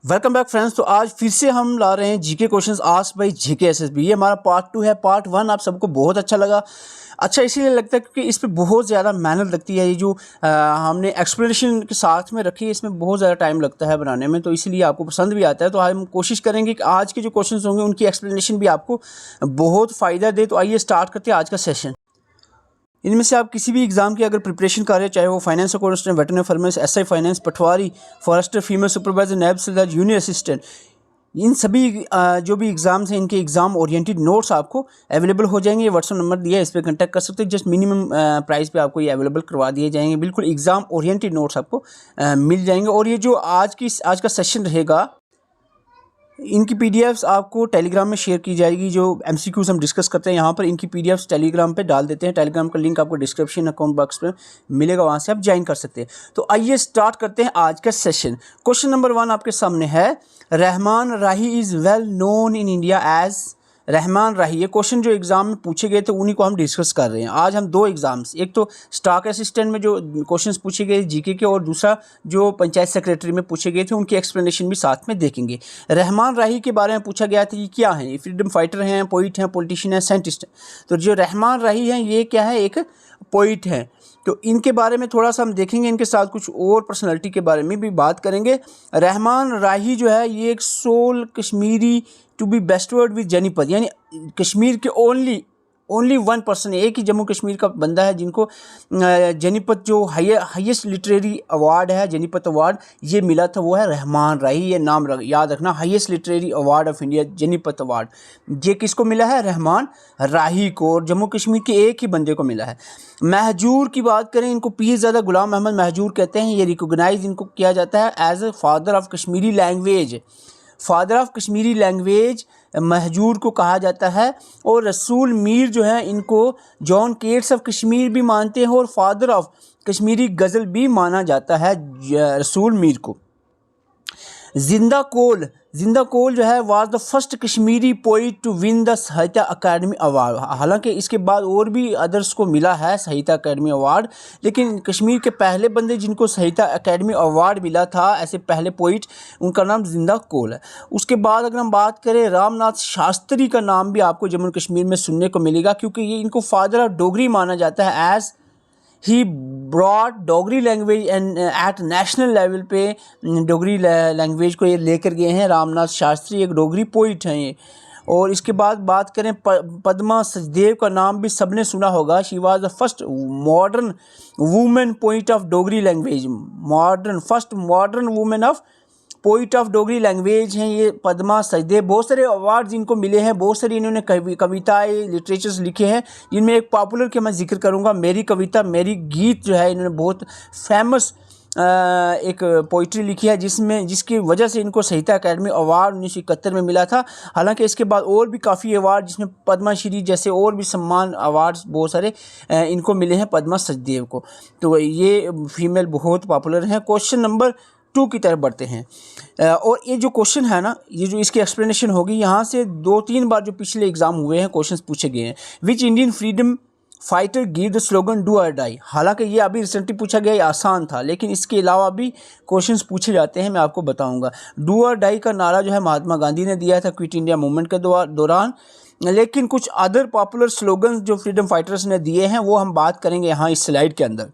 Welcome back friends. तो आज फिर से हम ला रहे हैं GK questions asked by GK SSB. ये हमारा पार्ट 2 है। पार्ट 1 आप सबको बहुत अच्छा लगा। अच्छा इसीलिए लगता है क्योंकि इस पे बहुत ज़्यादा मेहनत लगती है। ये जो हमने एक्सप्लेनेशन के साथ में रखी है, इसमें बहुत ज़्यादा टाइम लगता है बनाने में, तो इसीलिए आपको पसंद भी आता है। तो हम कोशिश करेंगे कि आज के जो क्वेश्चंस होंगे उनकी एक्सप्लेनेशन भी आपको बहुत फ़ायदा दे। तो आइए स्टार्ट करते हैं आज का सेशन। इनमें से आप किसी भी एग्ज़ाम की अगर प्रिपरेशन कर रहे हैं, चाहे वो finance accountant, veterinary pharmacy, SI finance, patwari, forester, female supervisor, naib tehsildar, junior assistant, इन सभी जो भी एग्ज़ाम्स हैं इनके एग्ज़ाम ओरिएंटेड नोट्स आपको अवेलेबल हो जाएंगे। ये व्हाट्सअप नंबर दिया है, इस पर कॉन्टैक्ट कर सकते हैं। जस्ट मिनिमम प्राइस पे आपको ये अवेलेबल करवा दिए जाएंगे। बिल्कुल एग्ज़ाम ओरिएंटेड नोट्स आपको मिल जाएंगे। और ये जो आज का सेशन रहेगा, इनकी पीडीएफ्स आपको टेलीग्राम में शेयर की जाएगी। जो एमसीक्यूज हम डिस्कस करते हैं यहाँ पर, इनकी पीडीएफ्स टेलीग्राम पे डाल देते हैं। टेलीग्राम का लिंक आपको डिस्क्रिप्शन अकाउंट बॉक्स में मिलेगा, वहाँ से आप ज्वाइन कर सकते हैं। तो आइए स्टार्ट करते हैं आज का सेशन। क्वेश्चन नंबर 1 आपके सामने है, Rahman Rahi is well known in India as. Rahman Rahi, ये क्वेश्चन जो एग्ज़ाम में पूछे गए थे उन्हीं को हम डिस्कस कर रहे हैं। आज हम दो एग्ज़ाम्स, एक तो स्टाक असिस्टेंट में जो क्वेश्चंस पूछे गए जीके के, और दूसरा जो पंचायत सेक्रेटरी में पूछे गए थे उनकी एक्सप्लेनेशन भी साथ में देखेंगे। रहमान राही के बारे में पूछा गया था, ये क्या है? ये फ्रीडम फाइटर हैं, पोइट हैं, पॉलिटिशियन हैं, साइंटिस्ट हैं। तो जो रहमान राही हैं ये क्या है? एक पोइट हैं। तो इनके बारे में थोड़ा सा हम देखेंगे, इनके साथ कुछ और पर्सनालिटी के बारे में भी बात करेंगे। रहमान राही जो है ये एक sole Kashmiri to be bestowed with Jnanpith, यानी कश्मीर के ओनली वन पर्सन, एक ही जम्मू कश्मीर का बंदा है जिनको जनीपत जो हाईएस्ट लिटरेरी अवार्ड है, जनीपत अवार्ड, ये मिला था, वो है रहमान राही। ये नाम याद रखना, highest literary award of India, Jnanpith award. ये किसको मिला है? रहमान राही को। और जम्मू कश्मीर के एक ही बंदे को मिला है। महजूर की बात करें, इनको पीरज़ादा गुलाम अहमद महजूर कहते हैं। ये रिकोगनाइज इनको किया जाता है as a father of Kashmiri language. Father of Kashmiri language Mahjoor को कहा जाता है। और रसूल मीर जो है, इनको जॉन केट्स ऑफ कश्मीर भी मानते हैं और फादर ऑफ कश्मीरी गज़ल भी माना जाता है रसूल मीर को। जिंदा कोल जो है was the first Kashmiri poet to win the Sahitya Akademi award. हालांकि इसके बाद और भी अदर्स को मिला है साहित्य अकेडमी अवार्ड, लेकिन कश्मीर के पहले बंदे जिनको साहित्य अकेडमी अवार्ड मिला था ऐसे पहले पोइट, उनका नाम जिंदा कोल है। उसके बाद अगर हम बात करें, रामनाथ शास्त्री का नाम भी आपको जम्मू कश्मीर में सुनने को मिलेगा, क्योंकि ये इनको फादर ऑफ डोगरी माना जाता है। As he broad Dogri language and at national level पे डोगरी लैंग्वेज को ये लेकर गए हैं। रामनाथ शास्त्री एक डोगरी पोइट हैं ये। और इसके बाद बात करें, पद्मा सचदेव का नाम भी सबने सुना होगा। She was the first modern women poet of Dogri language. First modern women of poet of Dogri language हैं ये पद्मा सचदेव। बहुत सारे अवार्ड्स इनको मिले हैं, बहुत सारी इन्होंने कविताएं, लिटरेचर्स लिखे हैं। जिनमें एक पॉपुलर के मैं जिक्र करूंगा, मेरी कविता मेरी गीत जो है, इन्होंने बहुत फेमस एक पोइट्री लिखी है जिसकी वजह से इनको साहित्य अकेडमी अवार्ड 1971 में मिला था। हालांकि इसके बाद और भी काफ़ी अवार्ड, जिसमें पद्मश्री जैसे और भी सम्मान अवार्ड्स बहुत सारे इनको मिले हैं पद्मा सचदेव को। तो ये फीमेल बहुत पॉपुलर हैं। क्वेश्चन नंबर 2 की तरफ बढ़ते हैं। और ये जो क्वेश्चन है ना, ये जो इसकी एक्सप्लेनेशन होगी, यहाँ से 2-3 बार जो पिछले एग्जाम हुए हैं क्वेश्चंस पूछे गए हैं। Which Indian freedom fighter give the slogan do और डाई। हालांकि ये अभी रिसेंटली पूछा गया, ये आसान था, लेकिन इसके अलावा भी क्वेश्चंस पूछे जाते हैं, मैं आपको बताऊंगा। डू और डाई का नारा जो है महात्मा गांधी ने दिया था क्विट इंडिया मूवमेंट के दौरान। लेकिन कुछ अदर पॉपुलर स्लोगन जो फ्रीडम फाइटर्स ने दिए हैं वो हम बात करेंगे यहाँ इस स्लाइड के अंदर।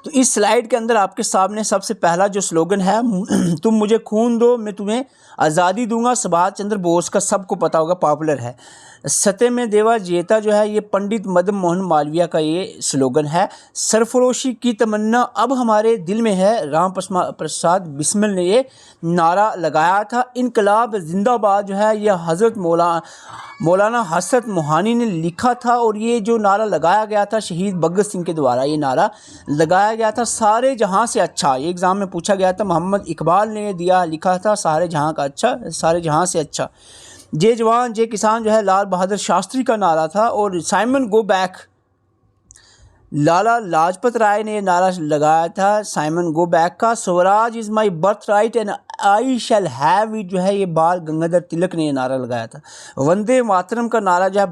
तो इस स्लाइड के अंदर आपके सामने सबसे पहला जो स्लोगन है, तुम मुझे खून दो मैं तुम्हें आज़ादी दूंगा, सुभाष चंद्र बोस का, सबको पता होगा, पॉपुलर है। सत्यमेव देवा जेता जो है, ये पंडित मदन मोहन मालवीय का ये स्लोगन है। सरफरोशी की तमन्ना अब हमारे दिल में है, राम प्रसाद बिस्मिल ने ये नारा लगाया था। इनकलाब जिंदाबाद जो है, ये हज़रत मौलाना हसरत मोहानी ने लिखा था। और ये जो नारा लगाया गया था शहीद भगत सिंह के द्वारा ये नारा लगाया गया था। सारे जहां से अच्छा, ये एग्ज़ाम में पूछा गया था, मोहम्मद इकबाल ने लिखा था, सारे जहां का अच्छा, सारे जहां से अच्छा। जय जवान जय किसान जो है लाल बहादुर शास्त्री का नारा था। और Simon go back, Lala Lajpat Rai ने नारा लगाया था साइमन गो बैक का। Swaraj is my birth right and I shall have it जो है ये बाल गंगाधर तिलक ने ये नारा लगाया था। वंदे मातरम का नारा जो है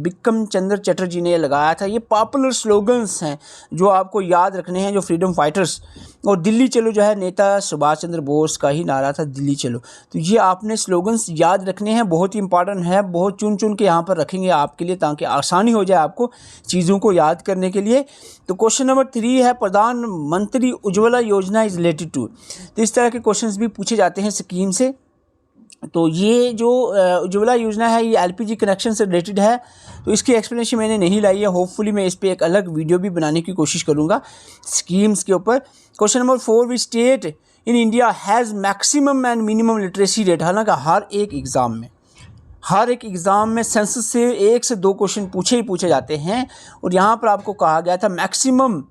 बिक्रम चंद्र चटर्जी ने लगाया था। ये पॉपुलर स्लोगन्स हैं जो आपको याद रखने हैं, जो फ्रीडम फाइटर्स। और दिल्ली चलो जो है नेता सुभाष चंद्र बोस का ही नारा था, दिल्ली चलो। तो ये आपने स्लोगन्स याद रखने हैं, बहुत ही इंपॉर्टेंट है, बहुत चुन चुन के यहाँ पर रखेंगे आपके लिए ताकि आसानी हो जाए आपको चीज़ों को याद करने के लिए। तो क्वेश्चन नंबर 3 है प्रधानमंत्री उज्ज्वला योजना इज रिलेटेड टू। तो इस तरह के क्वेश्चंस भी पूछे जाते हैं स्कीम से। तो ये जो उज्ज्वला योजना है ये एलपीजी कनेक्शन से रिलेटेड है, तो इसकी एक्सप्लेनेशन मैंने नहीं लाई है। होपफुली मैं इस पर एक अलग वीडियो भी बनाने की कोशिश करूँगा स्कीम्स के ऊपर। Question number 4 which state in India has maximum and minimum literacy rate. हालांकि हर एक एग्ज़ाम में सेंसस से 1 से 2 क्वेश्चन पूछे जाते हैं, और यहाँ पर आपको कहा गया था maximum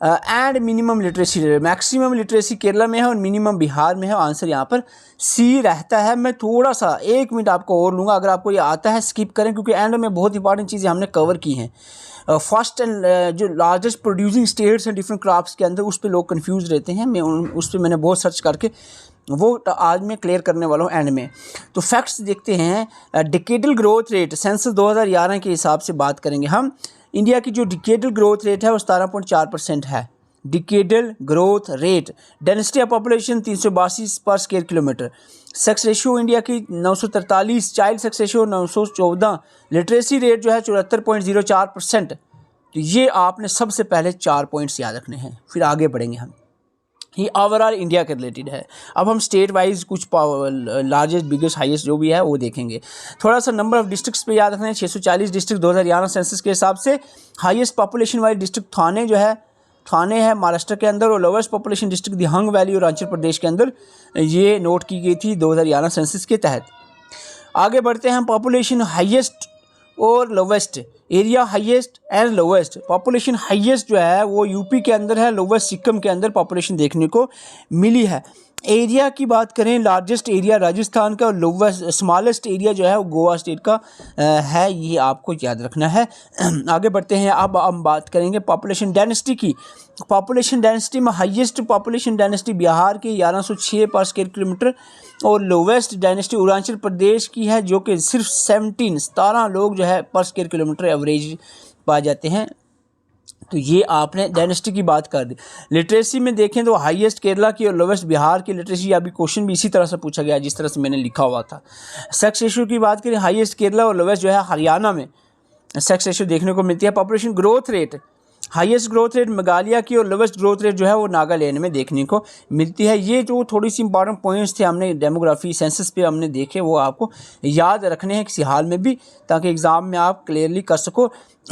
and minimum literacy rate. Maximum literacy Kerala में है और मिनिमम बिहार में है। आंसर यहाँ पर सी रहता है। मैं थोड़ा सा 1 मिनट आपको और लूँगा, अगर आपको ये आता है स्किप करें, क्योंकि एंड में बहुत इंपॉर्टेंट चीज़ें हमने कवर की हैं। फर्स्ट एंड जो लार्जेस्ट प्रोड्यूसिंग स्टेट्स हैं डिफरेंट क्रॉप्स के अंदर, उस पर लोग कंफ्यूज रहते हैं। उस पर मैंने बहुत सर्च करके वो आज मैं क्लियर करने वाला हूँ एंड में। तो फैक्ट्स देखते हैं। डिकेडल ग्रोथ रेट सेंसस 2011 के हिसाब से बात करेंगे हम। इंडिया की जो डिकेडल ग्रोथ रेट है वो 17.4% है। Decadal growth rate. Density of population 382 पर square kilometre. Sex ratio India की 943, child sex ratio 914। Literacy rate जो है 74.04%। तो ये आपने सबसे पहले 4 पॉइंट्स याद रखने हैं, फिर आगे बढ़ेंगे हम। ये ओवरऑल इंडिया के रिलेटेड है। अब हम स्टेट वाइज कुछ लार्जेस्ट बिगेस्ट हाईएस्ट जो भी है वो देखेंगे। थोड़ा सा नंबर ऑफ डिस्ट्रिक्ट्स पे याद रखना है। 640 डिस्ट्रिक्ट 2011 सेंसस के हिसाब से। हाईएस्ट पॉपुलेशन वाले डिस्ट्रिक्ट थाने है महाराष्ट्र के अंदर, और लोवेस्ट पॉपुलेशन डिस्ट्रिक्ट दिहांग वैली और अरुणाचल प्रदेश के अंदर ये नोट की गई थी 2011 सेंसस के तहत। आगे बढ़ते हैं हम। पॉपुलेशन हाईएस्ट और lowest, area highest and lowest. Population highest जो है वो यूपी के अंदर है, लोवेस्ट सिक्किम के अंदर पॉपुलेशन देखने को मिली है। एरिया की बात करें, लार्जेस्ट एरिया राजस्थान का, और लोवेस्ट स्मॉलेस्ट एरिया जो है वो गोवा स्टेट का है। ये आपको याद रखना है। आगे बढ़ते हैं। अब हम बात करेंगे पॉपुलेशन डेंसिटी की। पॉपुलेशन डेंसिटी में हाईएस्ट पॉपुलेशन डेंसिटी बिहार की 1106 पर स्क्वायर किलोमीटर, और लोवेस्ट डेंसिटी अरुणाचल प्रदेश की है जो कि सिर्फ 17 लोग जो है पर स्क्वायर किलोमीटर एवरेज पाए जाते हैं। तो ये आपने डेंसिटी की बात कर दी। लिटरेसी में देखें तो हाईएस्ट केरला की और लोवेस्ट बिहार की लिटरेसी। अभी क्वेश्चन भी इसी तरह से पूछा गया जिस तरह से मैंने लिखा हुआ था। सेक्स रेशियो की बात करें, हाईएस्ट केरला और लोवेस्ट जो है हरियाणा में सेक्स रेशियो देखने को मिलती है। Population growth rate, highest growth rate Meghalaya की और लोवेस्ट ग्रोथ रेट जो है वो नागालैंड में देखने को मिलती है। ये जो थोड़ी सी इंपॉर्टेंट पॉइंट्स थे हमने डेमोग्राफी सेंसस पे हमने देखे, वो आपको याद रखने हैं किसी हाल में भी, ताकि एग्ज़ाम में आप क्लियरली कर सको।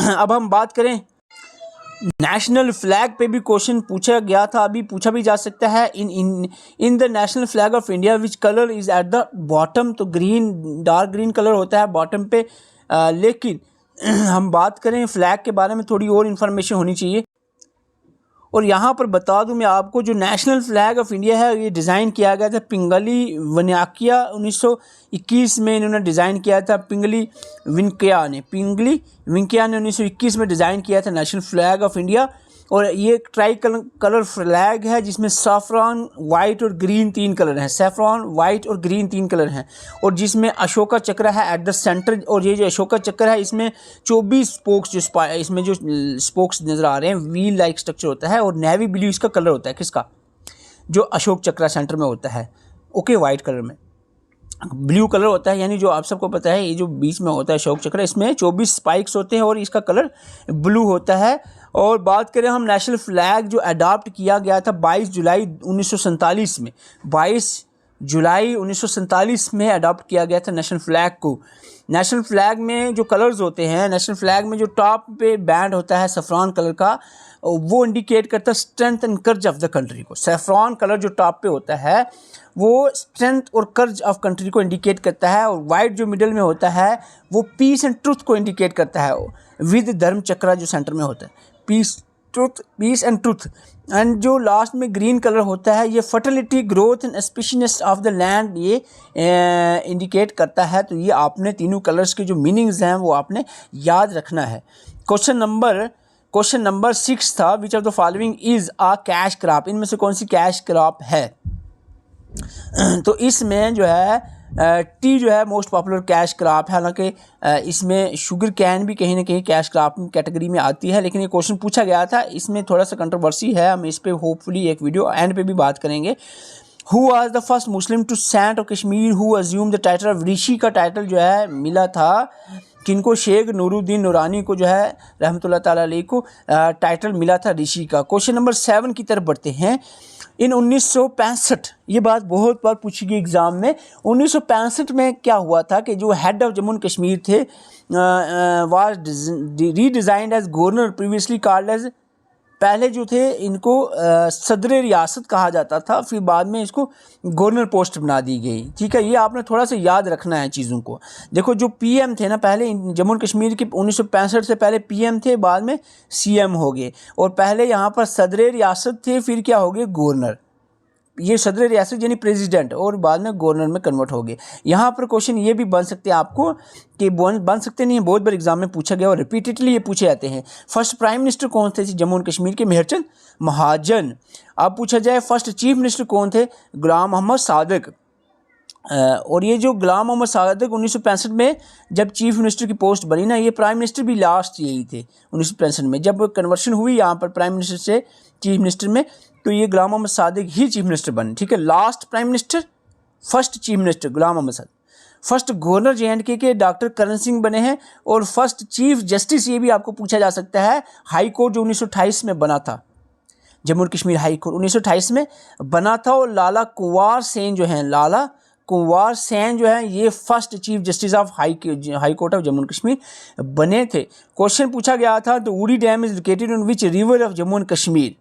अब हम बात करें नेशनल फ्लैग पे भी क्वेश्चन पूछा गया था, अभी पूछा भी जा सकता है। In the national flag of India which colour is at the bottom. तो ग्रीन, डार्क ग्रीन कलर होता है बॉटम पे। लेकिन हम बात करें फ्लैग के बारे में, थोड़ी और इन्फॉर्मेशन होनी चाहिए। और यहाँ पर बता दूं मैं आपको, जो नेशनल फ्लैग ऑफ इंडिया है ये डिज़ाइन किया गया था पिंगली वन्याकिया 1921 में इन्होंने डिज़ाइन किया था। पिंगली विंकिया ने 1921 में डिज़ाइन किया था नेशनल फ्लैग ऑफ इंडिया। और ये ट्राई कलर फ्लैग है जिसमें सैफरॉन, वाइट और ग्रीन 3 कलर हैं। सैफरॉन, वाइट और ग्रीन 3 कलर हैं, और जिसमें अशोका चक्र है एट द सेंटर। और ये जो अशोका चक्र है इसमें 24 स्पोक्स, जो इसमें जो स्पोक्स नज़र आ रहे हैं व्हील लाइक स्ट्रक्चर होता है, और नेवी ब्लू इसका कलर होता है। किसका? जो अशोक चक्र सेंटर में होता है, ओके, वाइट कलर में ब्लू कलर होता है, यानी जो आप सबको पता है ये जो बीच में होता है अशोक चक्र, इसमें 24 स्पाइक्स होते हैं और इसका कलर ब्लू होता है। और बात करें हम नेशनल फ्लैग जो अडॉप्ट किया गया था 22 जुलाई 1947 में, 22 जुलाई 1947 में अडॉप्ट किया गया था नेशनल फ्लैग को। नेशनल फ्लैग में जो कलर्स होते हैं, नेशनल फ्लैग में जो टॉप पे बैंड होता है सफ़रान कलर का, वो इंडिकेट करता है स्ट्रेंथ एंड कर्ज ऑफ द कंट्री को। सैफरॉन कलर जो टॉप पे होता है वो स्ट्रेंथ और कर्ज ऑफ कंट्री को इंडिकेट करता है, और वाइट जो मिडल में होता है वो पीस एंड ट्रुथ को इंडिकेट करता है, विद धर्म चक्र जो सेंटर में होता है, पीस एंड ट्रुथ। एंड जो लास्ट में ग्रीन कलर होता है ये fertility, growth and spaciousness of the land ये इंडिकेट करता है। तो ये आपने तीनों कलर्स के जो मीनिंग्स हैं वो आपने याद रखना है। क्वेश्चन नंबर 6 था, विच of the following is a cash crop. इनमें से कौन सी कैश क्रॉप है? तो इसमें जो है टी जो है मोस्ट पॉपुलर कैश क्रॉप है। हालांकि इसमें शुगर कैन भी कहीं ना कहीं कैश क्रॉप कैटेगरी में आती है, लेकिन ये क्वेश्चन पूछा गया था, इसमें थोड़ा सा कंट्रोवर्सी है। हम इस पे होपफुली एक वीडियो एंड पे भी बात करेंगे। Who was the first Muslim to saint of Kashmir who assume the title of Rishi का टाइटल जो है मिला था किनको? शेख नूरुद्दीन नूरानी को जो है रहमतुल्लाह ताला अलैह को टाइटल मिला था ऋषि का। क्वेश्चन नंबर 7 की तरफ बढ़ते हैं। इन 1965, ये बात बहुत बार पूछी गई एग्ज़ाम में, 1965 में क्या हुआ था कि जो head of Jammu and Kashmir थे was redesigned as governor previously called as, पहले जो थे इनको सदर रियासत कहा जाता था, फिर बाद में इसको गवर्नर पोस्ट बना दी गई। ठीक है, ये आपने थोड़ा सा याद रखना है चीज़ों को। देखो जो पीएम थे ना, पहले जम्मू एंड कश्मीर के 1965 से पहले पीएम थे, बाद में सीएम हो गए, और पहले यहाँ पर सदर रियासत थे, फिर क्या हो गए? गवर्नर। ये सदर रियासत यानी प्रेसिडेंट, और बाद में गवर्नर में कन्वर्ट हो गए। यहाँ पर क्वेश्चन ये भी बन सकते हैं आपको कि बन सकते नहीं, बहुत बार एग्जाम में पूछा गया और रिपीटेडली ये पूछे जाते हैं। फर्स्ट प्राइम मिनिस्टर कौन थे जम्मू एंड कश्मीर के? मेहरचंद महाजन। अब पूछा जाए फर्स्ट चीफ मिनिस्टर कौन थे? गुलाम मोहम्मद सादिक। और ये जो गुलाम मोहम्मद सादिक 1965 में जब चीफ मिनिस्टर की पोस्ट बनी ना, ये प्राइम मिनिस्टर भी लास्ट यही थे 1965 में, जब कन्वर्शन हुई यहाँ पर प्राइम मिनिस्टर से चीफ मिनिस्टर में, तो ये गुलाम मोहम्मद सादिक ही चीफ मिनिस्टर बने। ठीक है, last prime minister, first chief minister Ghulam Mohammad Sadiq. First governor JNK के डॉक्टर करण सिंह बने हैं, और फर्स्ट चीफ जस्टिस, ये भी आपको पूछा जा सकता है, हाई कोर्ट जो 1928 में बना था, Jammu and Kashmir high court 1928 में बना था, और लाला कुंवर सेन जो हैं, लाला कुंवर सेन जो है, ये first chief justice of high court of Jammu and Kashmir बने थे। क्वेश्चन पूछा गया था, तो उड़ी dam is located on which river of Jammu and Kashmir?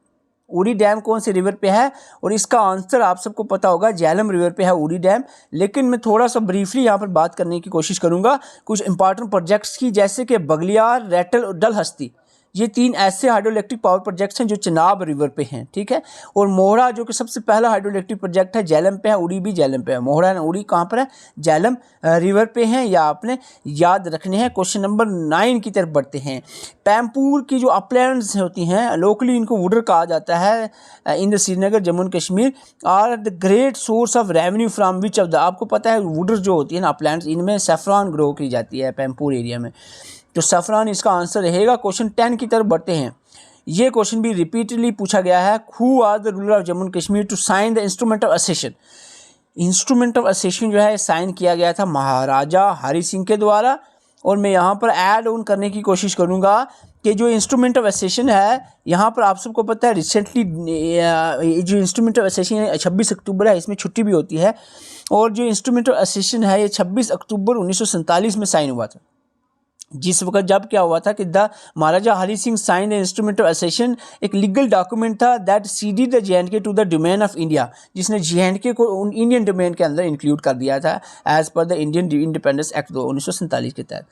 उड़ी डैम कौन से रिवर पे है? और इसका आंसर आप सबको पता होगा, झेलम रिवर पे है उड़ी डैम। लेकिन मैं थोड़ा सा ब्रीफली यहाँ पर बात करने की कोशिश करूँगा कुछ इंपॉर्टेंट प्रोजेक्ट्स की, जैसे कि बगलियार, रैटल और डल हस्ती। ये 3 ऐसे हाइड्रो इलेक्ट्रिक पावर प्रोजेक्ट्स हैं जो चिनाब रिवर पे हैं। ठीक है, और मोहरा जो कि सबसे पहला हाइड्रो इलेक्ट्रिक प्रोजेक्ट है, झेलम पे है, उड़ी भी झेलम पे है। मोहरा और उड़ी कहाँ पर है? झेलम रिवर पे हैं, या आपने याद रखने हैं। क्वेश्चन नंबर 9 की तरफ बढ़ते हैं। पैमपुर की जो अपलैंड्स होती हैं, लोकली इनको वुडर कहा जाता है, in the Srinagar Jammu and Kashmir, are the great source of revenue from which of the, आपको पता है वुडर जो होती है ना अपलैंड्स, इनमें सैफरान ग्रो की जाती है पैमपुर एरिया में, तो सैफरान इसका आंसर रहेगा। क्वेश्चन 10 की तरफ बढ़ते हैं। ये क्वेश्चन भी रिपीटेडली पूछा गया है। Who are the ruler of Jammu and Kashmir to sign the instrument of accession? Instrument of accession जो है साइन किया गया था महाराजा हरि सिंह के द्वारा, और मैं यहाँ पर ऐड ऑन करने की कोशिश करूँगा कि जो इंस्ट्रूमेंट ऑफ एसेशन है, यहाँ पर आप सबको पता है रिसेंटली जो इंस्ट्रूमेंट ऑफ एसेशन है 26 अक्टूबर है, इसमें छुट्टी भी होती है, और जो इंस्ट्रूमेंट ऑफ एसेशन है ये 26 अक्टूबर 1947 में साइन हुआ था, जिस वक्त जब क्या हुआ था कि the Maharaja Hari Singh sign the instrument of accession, एक लीगल डॉक्यूमेंट था that ceded the JNK to the domain of India, जिसने JNK को इंडियन डोमेन के अंदर इंक्लूड कर दिया था as per the Indian independence act 1947 के तहत।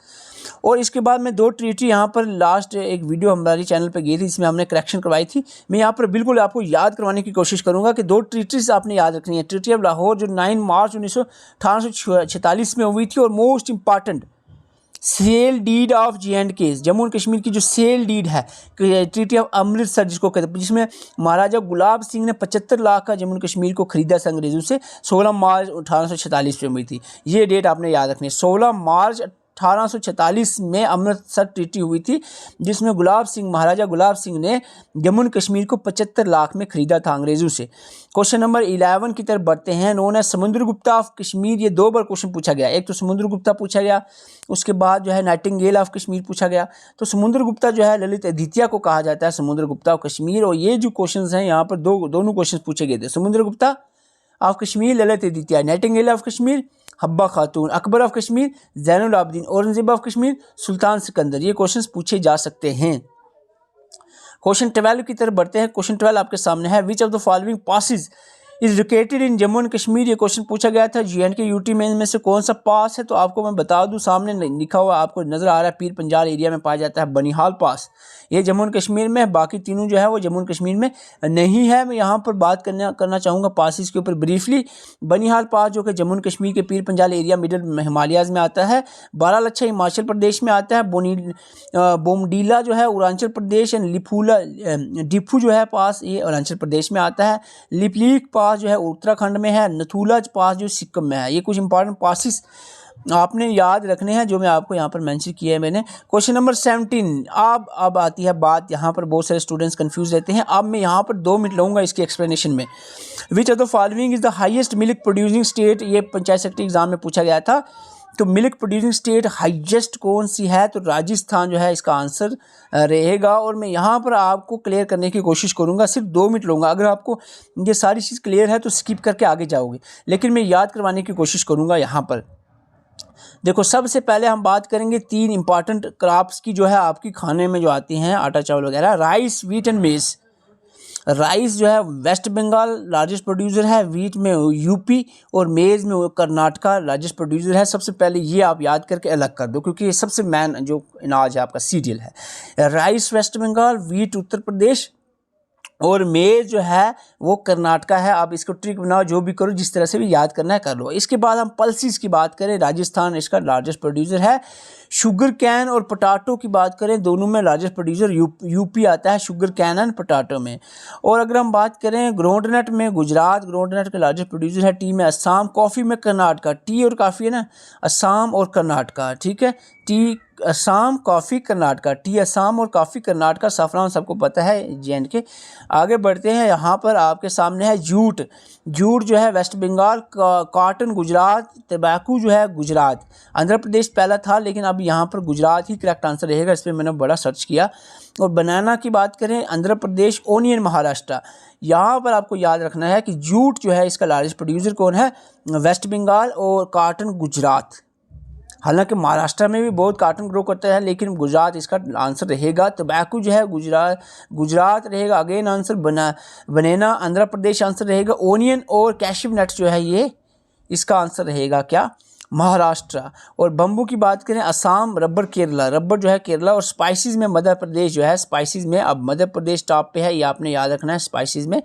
और इसके बाद में 2 ट्रीटी यहाँ पर लास्ट एक वीडियो हमारे चैनल पर गई थी, इसमें हमने करेक्शन करवाई थी। मैं यहाँ पर बिल्कुल आपको याद करवाने की कोशिश करूँगा कि 2 ट्रीटीज आपने याद रखनी है। ट्रीटी ऑफ लाहौर जो 9 मार्च 1846 में हुई थी, और most important sale deed of JNK, Jammu and Kashmir की जो सेल डीड है, ट्रीटी ऑफ अमृतसर जिसको कहते हैं, जिसमें महाराजा गुलाब सिंह ने 75 लाख का जम्मू एंड कश्मीर को खरीदा था अंग्रेज़ों से, 16 मार्च 1846 में हुई थी। ये डेट आपने याद रखनी है, 16 मार्च 1846 में अमृतसर ट्रीटी हुई थी, जिसमें महाराजा गुलाब सिंह ने जम्मू एंड कश्मीर को 75 लाख में ख़रीदा था अंग्रेज़ों से। क्वेश्चन नंबर 11 की तरफ बढ़ते हैं। नोन है समुद्रगुप्ता ऑफ कश्मीर, ये 2 बार क्वेश्चन पूछा गया, एक तो समुद्रगुप्ता पूछा गया, उसके बाद जो है नाइटिंगेल ऑफ कश्मीर पूछा गया। तो समुद्रगुप्ता जो है ललित अद्वितीय को कहा जाता है समुद्रगुप्ता ऑफ कश्मीर, और ये जो क्वेश्चन हैं यहाँ पर दोनों क्वेश्चन पूछे गए थे, समुद्रगुप्ता ऑफ कश्मीर ललित अद्वितीय, Nightingale of Kashmir Habba Khatoon, Akbar of Kashmir Zainul Abidin, Aurangzeb of Kashmir सुल्तान सिकंदर। ये क्वेश्चंस पूछे जा सकते हैं। क्वेश्चन 12 की तरफ बढ़ते हैं। क्वेश्चन 12 आपके सामने है, विच of the following passes is located in Jammu and Kashmir? ये क्वेश्चन पूछा गया था, JNK UT में से कौन सा पास है? तो आपको मैं बता दूं, सामने लिखा हुआ आपको नज़र आ रहा है, पीर पंजाल एरिया में पाया जाता है बनिहाल पास, ये जम्मू एंड कश्मीर में है, बाकी तीनों जो है वो जम्मू एंड कश्मीर में नहीं है। मैं यहाँ पर बात करना चाहूँगा पासिस के ऊपर ब्रीफली। बनिहाल पास जो कि जम्मू एंड कश्मीर के Pir Panjal area middle Himalayas में आता है, बारालाचा हिमाचल प्रदेश में आता है, बोमडीला जो है अरुणाचल प्रदेश, एंड डिफू जो है पास ये अरुणाचल प्रदेश में आता है, लिपलीक पास पास जो है उत्तराखंड में है, नथुला पास जो सिक्किम में है। ये कुछ इंपॉर्टेंट पासिस आपने याद रखने हैं जो मैं आपको यहाँ पर मेंशन किया है मैंने। Question number 17। अब आती है बात, यहाँ पर बहुत सारे स्टूडेंट्स कंफ्यूज रहते हैं। अब मैं यहाँ पर 2 मिनट लूँगा इसके एक्सप्लेनेशन में। विच of the following is the highest milk producing state, ये पंचायत सेक्रेटरी एग्जाम में पूछा गया था। तो मिल्क प्रोड्यूसिंग स्टेट हाईएस्ट कौन सी है, तो राजस्थान जो है इसका आंसर रहेगा। और मैं यहाँ पर आपको क्लियर करने की कोशिश करूँगा, सिर्फ 2 मिनट लूँगा। अगर आपको ये सारी चीज़ क्लियर है तो स्किप करके आगे जाओगे, लेकिन मैं याद करवाने की कोशिश करूँगा। यहाँ पर देखो, सबसे पहले हम बात करेंगे 3 इंपॉर्टेंट क्रॉप्स की जो है आपकी खाने में जो आती हैं, आटा चावल वगैरह। राइस, व्हीट एंड मेज। राइस जो है वेस्ट बंगाल लार्जेस्ट प्रोड्यूसर है, व्हीट में यूपी और मेज में कर्नाटका लार्जेस्ट प्रोड्यूसर है। सबसे पहले ये आप याद करके अलग कर दो, क्योंकि ये सबसे मेन जो अनाज है आपका सीरियल है। Rice waste Bengal, wheat Uttar Pradesh और मेज जो है वो कर्नाटका है। आप इसको ट्रिक बनाओ, जो भी करो, जिस तरह से भी याद करना है कर लो। इसके बाद हम पल्सिस की बात करें, राजस्थान इसका लार्जेस्ट प्रोड्यूसर है। शुगर कैन और पोटाटो की बात करें, दोनों में लार्जेस्ट प्रोड्यूसर यूपी आता है, शुगर कैन एंड पोटाटो में। और अगर हम बात करें ग्राउंडनट में, गुजरात ग्राउंडनट के लार्जेस्ट प्रोड्यूसर है। टी में असम, कॉफ़ी में कर्नाटका। टी और काफ़ी है ना, असम और कर्नाटका, ठीक है। T Assam, coffee Karnataka. T Assam और कॉफ़ी कर्नाटका। सफ़रान सबको पता है, जे.एंड के। आगे बढ़ते हैं, यहाँ पर आपके सामने है जूट। जूट जो है वेस्ट बंगाल, कॉटन गुजरात, तंबाकू जो है गुजरात। आंध्र प्रदेश पहला था, लेकिन अब यहाँ पर गुजरात ही करेक्ट आंसर रहेगा, इस पर मैंने बड़ा सर्च किया। और बनाना की बात करें, आंध्र प्रदेश, ओनियन महाराष्ट्र। यहाँ पर आपको याद रखना है कि जूट जो है इसका लार्जेस्ट प्रोड्यूसर कौन है, वेस्ट बंगाल, और कॉटन गुजरात। हालांकि महाराष्ट्र में भी बहुत कॉटन ग्रो करता है, लेकिन गुजरात इसका आंसर रहेगा। तंबाकू जो है गुजरात रहेगा। अगेन आंसर बनाना आंध्र प्रदेश आंसर रहेगा। ओनियन और कैशिव नट्स जो है ये इसका आंसर रहेगा क्या, महाराष्ट्र। और बम्बू की बात करें, असम, रबर केरला। रबर जो है केरला। और स्पाइसेस में मध्य प्रदेश जो है, स्पाइसेस में अब मध्य प्रदेश टॉप पे है, ये आपने याद रखना है स्पाइसेस में।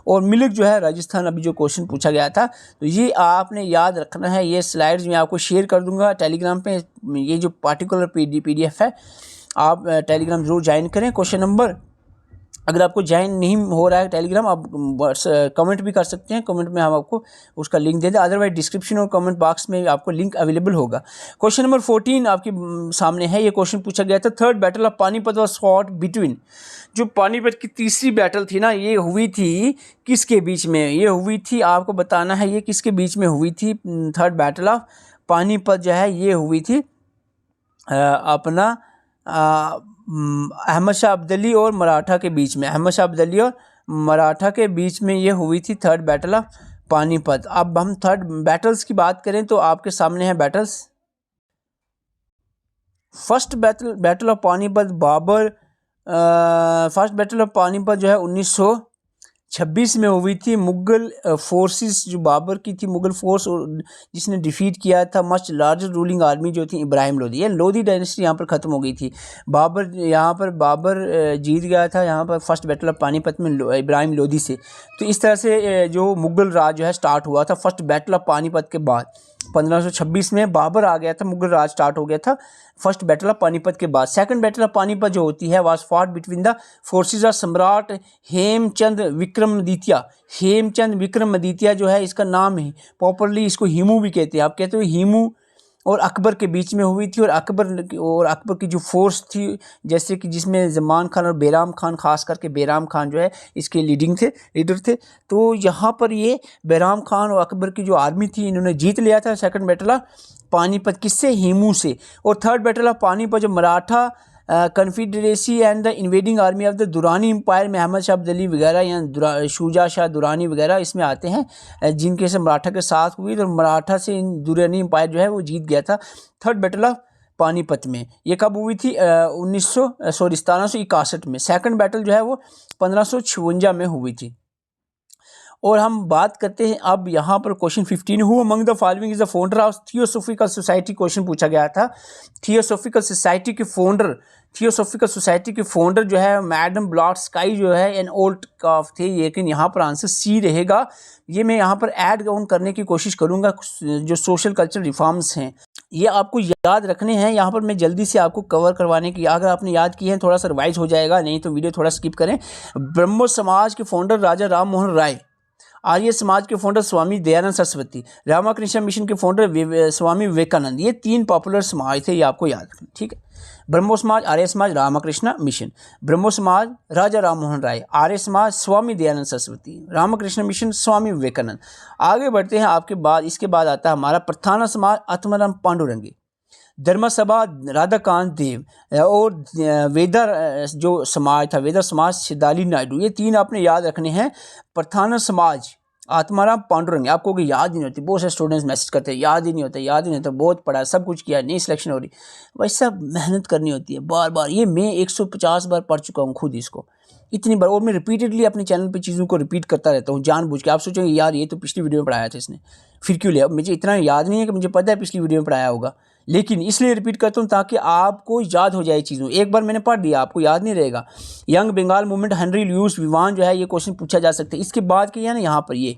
और मिल्क जो है राजस्थान, अभी जो क्वेश्चन पूछा गया था, तो ये आपने याद रखना है। ये स्लाइड्स मैं आपको शेयर कर दूंगा टेलीग्राम पे। ये जो पार्टिकुलर PDF है, आप टेलीग्राम जरूर ज्वाइन करें। क्वेश्चन नंबर, अगर आपको ज्वाइन नहीं हो रहा है टेलीग्राम, आप कमेंट भी कर सकते हैं। कमेंट में हम आपको उसका लिंक दे दें, अदरवाइज डिस्क्रिप्शन और कमेंट बॉक्स में आपको लिंक अवेलेबल होगा। क्वेश्चन नंबर 14 आपके सामने है। ये क्वेश्चन पूछा गया था, third battle of Panipat was fought between. जो पानीपत की तीसरी बैटल थी ना, ये हुई थी किसके बीच में, ये हुई थी, आपको बताना है ये किसके बीच में हुई थी। थर्ड बैटल ऑफ पानीपत जो है ये हुई थी अपना अहमद शाह अब्दाली और मराठा के बीच में। अहमद शाह अब्दाली और मराठा के बीच में ये हुई थी थर्ड बैटल ऑफ पानीपत। अब हम थर्ड बैटल्स की बात करें तो आपके सामने है battles. First battle of Panipat first battle of Panipat जो है 1926 में हुई थी। मुगल फोर्सेस जो बाबर की थी, मुगल फोर्स, जिसने डिफीट किया था मच लार्जर रूलिंग आर्मी जो थी इब्राहिम लोधी। ये लोधी डायनेस्टी यहाँ पर ख़त्म हो गई थी। बाबर जीत गया था यहाँ पर फर्स्ट बैटल ऑफ पानीपत में इब्राहिम लोधी से। तो इस तरह से जो मुगल राज जो है स्टार्ट हुआ था फर्स्ट बैटल ऑफ पानीपत के बाद। 1526 में बाबर आ गया था, मुगल राज स्टार्ट हो गया था फर्स्ट बैटल ऑफ पानीपत के बाद। सेकंड बैटल ऑफ पानीपत जो होती है was fought between the forces of सम्राट हेमचंद विक्रमादित्य। हेमचंद विक्रमादित्य जो है इसका नाम है, पॉपुलरली इसको हिमू भी कहते हैं। आप कहते हो हिमू, और अकबर के बीच में हुई थी। और अकबर की जो फोर्स थी, जैसे कि जिसमें ज़मान खान और बैराम खान, खास करके बैराम खान जो है इसके लीडर थे। तो यहाँ पर ये बैराम खान और अकबर की जो आर्मी थी, इन्होंने जीत लिया था सेकंड बैटल ऑफ पानीपत। किससे? हिमू से। और थर्ड बैटल ऑफ पानीपत जो Maratha confederacy and the invading army of the Durrani empire में अहमद शाह अब्दाली वगैरह या शुजा शाह दुरानी वगैरह इसमें आते हैं, जिनके से मराठा के साथ हुई। तो मराठा से दुरानी एम्पायर जो है वो जीत गया था थर्ड बैटल ऑफ पानीपत में। ये कब हुई थी? 1761 में। सेकंड बैटल जो है वो 1556 में हुई थी। और हम बात करते हैं अब यहाँ पर question 15, who among the following is the founder of theosophical society. Question पूछा गया था। थियोसॉफिकल सोसाइटी के फाउंडर जो है मैडम ब्लॉट्स्काई जो है एन ओल्ड काफ थे, लेकिन यहाँ पर आंसर सी रहेगा। ये मैं यहाँ पर ऐड ऑन करने की कोशिश करूँगा। जो सोशल कल्चर रिफॉर्म्स हैं ये आपको याद रखने हैं। यहाँ पर मैं जल्दी से आपको कवर करवाने की, अगर आपने याद किए हैं थोड़ा सा रिवाइज हो जाएगा, नहीं तो वीडियो थोड़ा स्किप करें। ब्रह्मो समाज के फाउंडर राजा राम मोहन राय। आर्य समाज के फाउंडर स्वामी दयानंद सरस्वती, रामकृष्ण मिशन के फाउंडर स्वामी विवेकानंद। ये 3 पॉपुलर समाज थे, ये आपको याद रखना, ठीक है। ब्रह्मो समाज, आर्य समाज, रामकृष्ण मिशन। ब्रह्मो समाज राजा राम मोहन राय, आर्य समाज स्वामी दयानंद सरस्वती, रामकृष्ण मिशन स्वामी विवेकानंद। आगे बढ़ते हैं, इसके बाद आता है हमारा प्रथाना समाज आत्माराम पांडुरंगी, धर्म सभा राधाकांत देव और वेदर जो समाज था वेदर समाज सिद्धाली नायडू। ये 3 आपने याद रखने हैं। प्रथाना समाज आत्माराम पांडुरंग, आपको कि याद ही नहीं होती। बहुत से स्टूडेंट्स मैसेज करते हैं याद ही नहीं होता, बहुत पढ़ा, सब कुछ किया, नहीं सिलेक्शन हो रही। वैसा मेहनत करनी होती है बार बार। ये मैं 150 बार पढ़ चुका हूँ खुद इसको, इतनी बार, और मैं रिपीटेडली अपने चैनल पे चीज़ों को रिपीट करता रहता हूँ जानबूझ के। आप सोचेंगे यार ये तो पिछली वीडियो में पढ़ाया था इसने, फिर क्यों लिया? मुझे इतना याद नहीं है कि मुझे पता है पिछली वीडियो में पढ़ाया होगा, लेकिन इसलिए रिपीट करता हूँ ताकि आपको याद हो जाए चीज़ों। एक बार मैंने पढ़ दिया आपको याद नहीं रहेगा। Young Bengal movement, Henry Louis Vivian जो है, ये क्वेश्चन पूछा जा सकता है। इसके बाद के ना यहाँ पर ये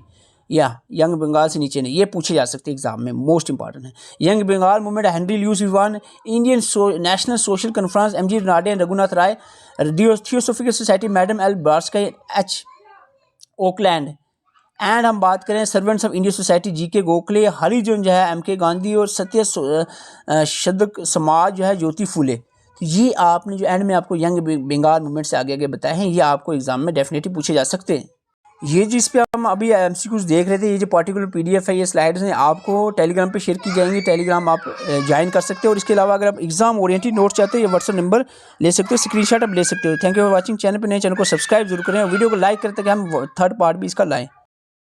यंग बंगाल से नीचे नहीं, ये पूछे जा सकते एग्जाम में, मोस्ट इंपॉर्टेंट है। Young Bengal movement, Henry Louis Vivian, Indian National Social Conference, M G Ranade, Raghunath Rai, theosophical society, madam L Blavatsky, H Olcott. And हम बात करें servants of Indian society, G K Gokhale, हरिजन जो है एम के गांधी, और सत्य शतक समाज जो है ज्योति फुले। तो ये आपने जो एंड में आपको यंग बंगाल मूवमेंट से आगे बताए हैं, ये आपको एग्जाम में डेफिनेटली पूछे जा सकते हैं। ये जिस पे हम अभी एमसीक्यूज देख रहे थे, ये जो पर्टिकुलर पीडीएफ है, ये स्लाइड्स हैं, आपको टेलीग्राम पे शेयर की जाएंगी। टेलीग्राम आप ज्वाइन कर सकते हो। और इसके अलावा अगर आप एग्जाम ओरिएंटेड नोट्स चाहते हो, ये व्हाट्सएप नंबर ले सकते हो, स्क्रीनशॉट आप ले सकते हो। Thank you for watching. Channel पे नए चैनल को सब्सक्राइब जरूर करें और वीडियो को लाइक करते कि हम 3rd पार्ट भी इसका लाएँ।